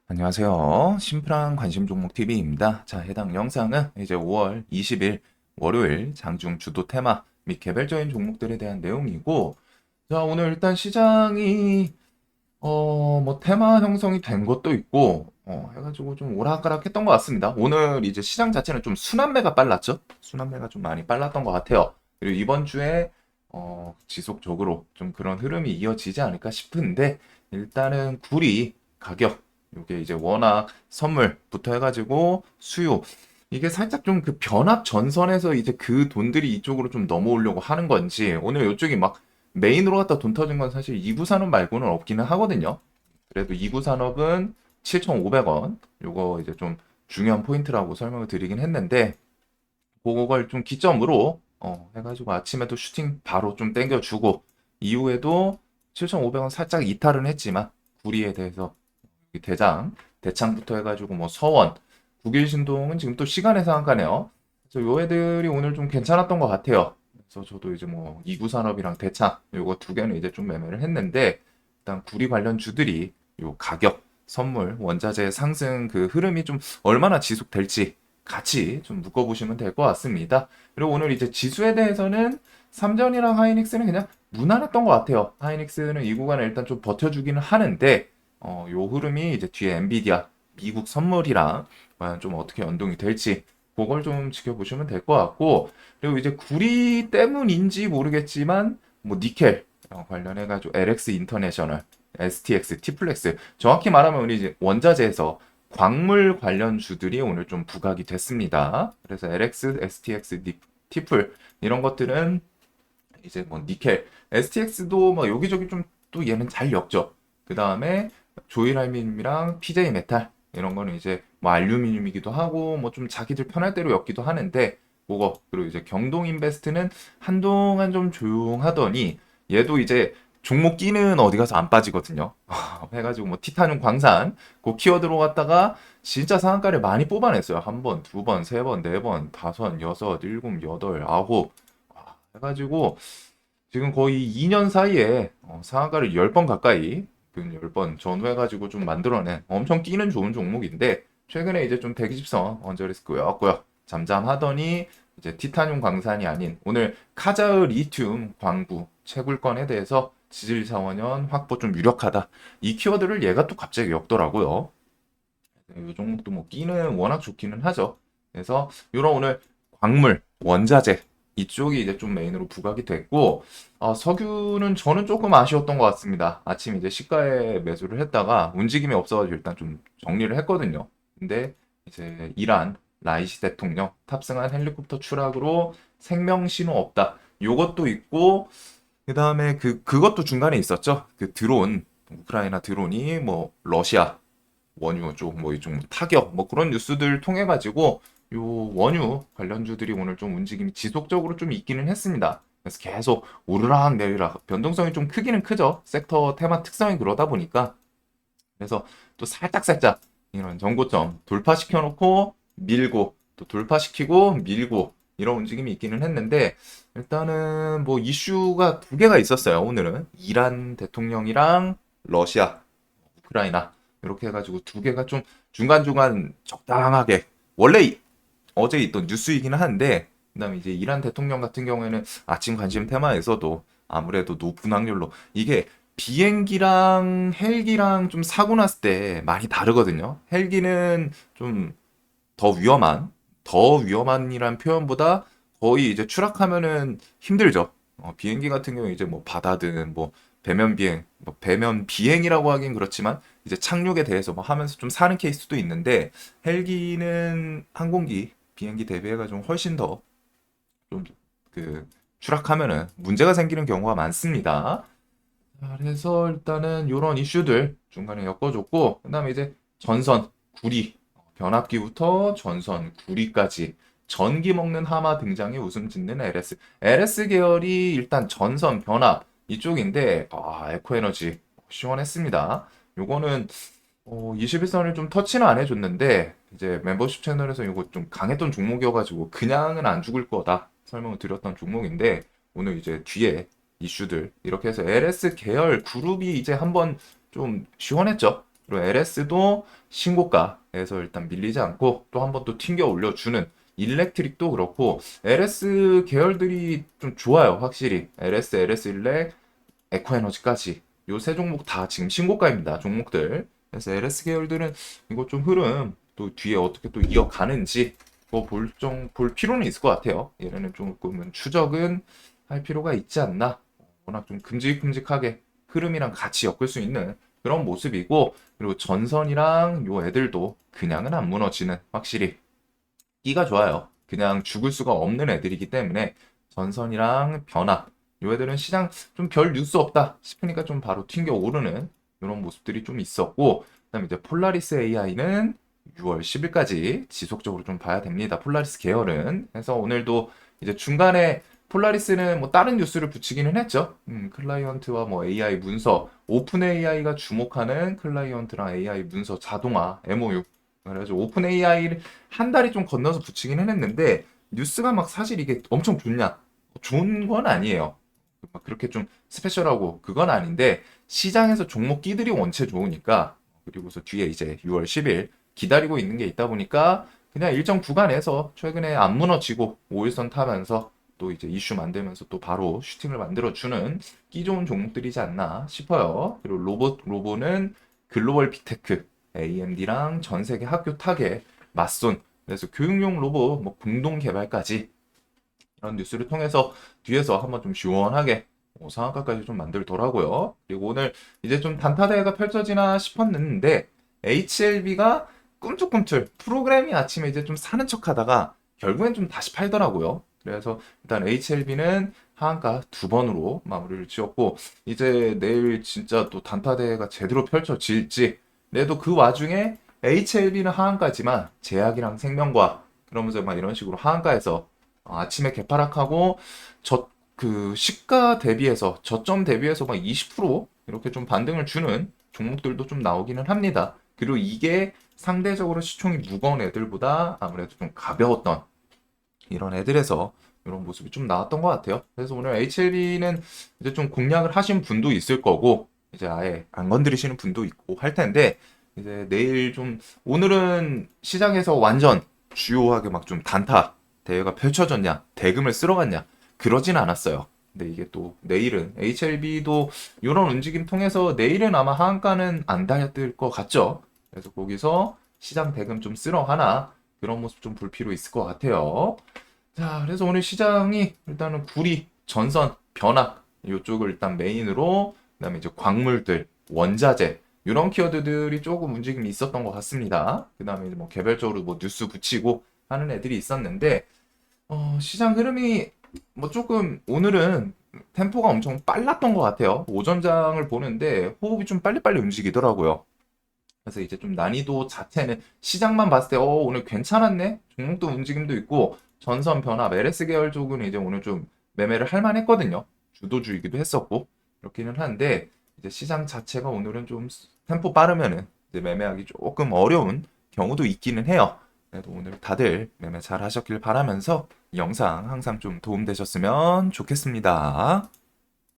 안녕하세요. 심플한 관심 종목 TV입니다. 자, 해당 영상은 이제 5월 20일 월요일 장중 주도 테마 및 개별적인 종목들에 대한 내용이고, 자, 오늘 일단 시장이 뭐 테마 형성이 된 것도 있고, 해가지고 좀 오락가락했던 것 같습니다. 오늘 이제 시장 자체는 좀 순환매가 빨랐죠? 순환매가 좀 많이 빨랐던 것 같아요. 그리고 이번 주에 지속적으로 좀 그런 흐름이 이어지지 않을까 싶은데, 일단은 구리 가격, 이게 이제 워낙 선물부터 해가지고 수요, 이게 살짝 좀 그 변압 전선에서 이제 그 돈들이 이쪽으로 좀 넘어오려고 하는 건지, 오늘 이쪽이 막 메인으로 갖다 돈 터진 건 사실 2구 산업 말고는 없기는 하거든요. 그래도 2구 산업은 7,500원. 요거 이제 좀 중요한 포인트라고 설명을 드리긴 했는데, 그걸 좀 기점으로 해가지고 아침에도 슈팅 바로 좀 땡겨주고, 이후에도 7,500원 살짝 이탈은 했지만 구리에 대해서 대창부터 해가지고 뭐 서원, 국일 신동은 지금 또 시간의 상한가네요. 그래서 요 애들이 오늘 좀 괜찮았던 것 같아요. 그래서 저도 이제 뭐 이구산업이랑 대창 요거 두 개는 이제 좀 매매를 했는데, 일단 구리 관련 주들이 요 가격, 선물, 원자재 상승 그 흐름이 좀 얼마나 지속될지 같이 좀 묶어보시면 될 것 같습니다. 그리고 오늘 이제 지수에 대해서는 삼전이랑 하이닉스는 그냥 무난했던 것 같아요. 하이닉스는 이 구간에 일단 좀 버텨주기는 하는데, 요 흐름이 이제 뒤에 엔비디아 미국 선물이랑 과연 좀 어떻게 연동이 될지 그걸 좀 지켜보시면 될 것 같고, 그리고 이제 구리 때문인지 모르겠지만 뭐 니켈 관련해가지고 LX 인터내셔널, STX, T플렉스, 정확히 말하면 우리 이제 원자재에서 광물 관련 주들이 오늘 좀 부각이 됐습니다. 그래서 LX, STX, T플 이런 것들은 이제 뭐 니켈, STX도 뭐 여기저기 좀 또 얘는 잘 엮죠. 그 다음에 조일알루미늄이랑 PJ 메탈 이런 거는 이제 뭐 알루미늄이기도 하고 뭐 좀 자기들 편할 대로 엮기도 하는데, 그거 그리고 이제 경동 인베스트는 한동안 좀 조용하더니 얘도 이제 종목 끼는 어디 가서 안 빠지거든요. 해가지고 뭐 티타늄 광산 그 키워드로 갔다가 진짜 상한가를 많이 뽑아냈어요. 한 번, 두 번, 세 번, 네 번, 다섯, 여섯, 일곱, 여덟, 아홉 해가지고 지금 거의 2년 사이에 상한가를 10번 가까이, 그 10번 전후해가지고 좀 만들어낸 엄청 끼는 좋은 종목인데, 최근에 이제 좀 대기집선 언저리스크 였고요. 잠잠하더니 이제 티타늄 광산이 아닌 오늘 카자흐 리튬 광구 채굴건에 대해서 지질 자원연 확보 좀 유력하다. 이 키워드를 얘가 또 갑자기 엮더라고요. 이 종목도 뭐 끼는 워낙 좋기는 하죠. 그래서 이런 오늘 광물, 원자재 이쪽이 이제 좀 메인으로 부각이 됐고, 석유는 저는 조금 아쉬웠던 것 같습니다. 아침 이제 시가에 매수를 했다가 움직임이 없어가지고 일단 좀 정리를 했거든요. 근데 이제 이란 라이시 대통령 탑승한 헬리콥터 추락으로 생명 신호 없다. 요것도 있고, 그 다음에 그것도 중간에 있었죠. 그 드론, 우크라이나 드론이 뭐 러시아 원유 쪽 뭐 이쪽 타격 뭐 그런 뉴스들 통해 가지고 요 원유 관련주들이 오늘 좀 움직임이 지속적으로 좀 있기는 했습니다. 그래서 계속 오르락 내리락 변동성이 좀 크기는 크죠. 섹터 테마 특성이 그러다 보니까. 그래서 또 살짝살짝 이런 정고점 돌파시켜 놓고 밀고 또 돌파시키고 밀고 이런 움직임이 있기는 했는데, 일단은 뭐 이슈가 두 개가 있었어요. 오늘은 이란 대통령이랑 러시아 우크라이나 이렇게 해가지고 두 개가 좀 중간중간 적당하게, 원래 어제 있던 뉴스이기는 한데, 그다음에 이제 이란 대통령 같은 경우에는 아침 관심 테마에서도 아무래도 높은 확률로 이게 비행기랑 헬기랑 좀 사고 났을 때 많이 다르거든요. 헬기는 좀 더 위험한, 더 위험한이란 표현보다 거의 이제 추락하면은 힘들죠. 비행기 같은 경우 이제 뭐 바다든 뭐 배면 비행, 뭐 배면 비행이라고 하긴 그렇지만 이제 착륙에 대해서 뭐 하면서 좀 사는 케이스도 있는데, 헬기는 항공기, 비행기 대비해가 좀 훨씬 더 좀 그 추락하면은 문제가 생기는 경우가 많습니다. 자, 그래서 일단은 이런 이슈들 중간에 엮어줬고, 그다음에 이제 전선, 구리, 변압기부터 전선, 구리까지 전기 먹는 하마 등장에 웃음 짓는 LS. LS 계열이 일단 전선, 변압 이쪽인데, 에코에너지 시원했습니다. 요거는 21선을 좀 터치는 안 해줬는데, 이제 멤버십 채널에서 이거 좀 강했던 종목이어가지고 그냥은 안 죽을 거다 설명을 드렸던 종목인데, 오늘 이제 뒤에 이슈들 이렇게 해서 LS 계열 그룹이 이제 한번 좀 시원했죠. 그리고 LS도 신고가에서 일단 밀리지 않고 또 한 번 또 튕겨 올려주는 일렉트릭도 그렇고 LS 계열들이 좀 좋아요. 확실히 LS 일렉, 에코에너지까지 요 세 종목 다 지금 신고가입니다. 종목들. 그래서 LS 계열들은 이거 좀 흐름 또 뒤에 어떻게 또 이어가는지 뭐 볼 필요는 있을 것 같아요. 얘네는 조금은 추적은 할 필요가 있지 않나. 워낙 좀 큼직큼직하게 흐름이랑 같이 엮을 수 있는 그런 모습이고 그리고 전선이랑 요 애들도 그냥은 안 무너지는 확실히 끼가 좋아요. 그냥 죽을 수가 없는 애들이기 때문에 전선이랑 변화 요 애들은 시장 좀 별 뉴스 없다 싶으니까 좀 바로 튕겨 오르는 이런 모습들이 좀 있었고 그다음에 이제 폴라리스 AI는 6월 10일까지 지속적으로 좀 봐야 됩니다. 폴라리스 계열은 그래서 오늘도 이제 중간에 폴라리스는 뭐 다른 뉴스를 붙이기는 했죠. 클라이언트와 뭐 AI 문서, 오픈 AI가 주목하는 클라이언트랑 AI 문서 자동화 MOU. 그래가지고 오픈 AI를 한 달이 좀 건너서 붙이기는 했는데 뉴스가 막 사실 이게 엄청 좋냐? 좋은 건 아니에요. 막 그렇게 좀 스페셜하고 그건 아닌데 시장에서 종목 끼들이 원체 좋으니까 그리고서 뒤에 이제 6월 10일 기다리고 있는 게 있다 보니까 그냥 일정 구간에서 최근에 안 무너지고 5일선 타면서 또 이제 이슈 만들면서 또 바로 슈팅을 만들어주는 끼 좋은 종목들이지 않나 싶어요. 그리고 로보는 글로벌 빅테크, AMD랑 전 세계 학교 타겟, 맞손, 그래서 교육용 로봇 뭐 공동 개발까지 이런 뉴스를 통해서 뒤에서 한번 좀 시원하게 상한가까지 좀 만들더라고요. 그리고 오늘 이제 좀 단타대회가 펼쳐지나 싶었는데 HLB가 꿈틀꿈틀 프로그램이 아침에 이제 좀 사는 척 하다가 결국엔 좀 다시 팔더라고요. 그래서 일단 HLB는 하한가 2번으로 마무리를 지었고 이제 내일 진짜 또 단타대회가 제대로 펼쳐질지 내도 그 와중에 HLB는 하한가지만 제약이랑 생명과 그러면서 막 이런 식으로 하한가에서 아침에 개파락하고 그 시가 대비해서 저점 대비해서 막 20% 이렇게 좀 반등을 주는 종목들도 좀 나오기는 합니다. 그리고 이게 상대적으로 시총이 무거운 애들보다 아무래도 좀 가벼웠던 이런 애들에서 이런 모습이 좀 나왔던 것 같아요. 그래서 오늘 HLB는 이제 좀 공략을 하신 분도 있을 거고 이제 아예 안 건드리시는 분도 있고 할 텐데 이제 내일 좀 오늘은 시장에서 완전 주요하게 막 좀 단타 대회가 펼쳐졌냐 대금을 쓸어갔냐 그러진 않았어요. 근데 이게 또 내일은 HLB도 이런 움직임 통해서 내일은 아마 하한가는 안 달릴 것 같죠. 그래서 거기서 시장 대금 좀 쓸어가나 그런 모습 좀 볼 필요 있을 것 같아요. 자, 그래서 오늘 시장이 일단은 구리, 전선, 변압 이쪽을 일단 메인으로 그다음에 이제 광물들, 원자재 이런 키워드들이 조금 움직임이 있었던 것 같습니다. 그다음에 뭐 개별적으로 뭐 뉴스 붙이고 하는 애들이 있었는데 시장 흐름이 뭐 조금 오늘은 템포가 엄청 빨랐던 것 같아요. 오전장을 보는데 호흡이 좀 빨리빨리 움직이더라고요. 그래서 이제 좀 난이도 자체는 시장만 봤을 때 오늘 괜찮았네? 종목도 움직임도 있고 전선 변화 LS 계열 쪽은 이제 오늘 좀 매매를 할 만했거든요. 주도주이기도 했었고 그렇기는 한데 이제 시장 자체가 오늘은 좀 템포 빠르면은 이제 매매하기 조금 어려운 경우도 있기는 해요. 그래도 오늘 다들 매매 잘 하셨길 바라면서 이 영상 항상 좀 도움되셨으면 좋겠습니다.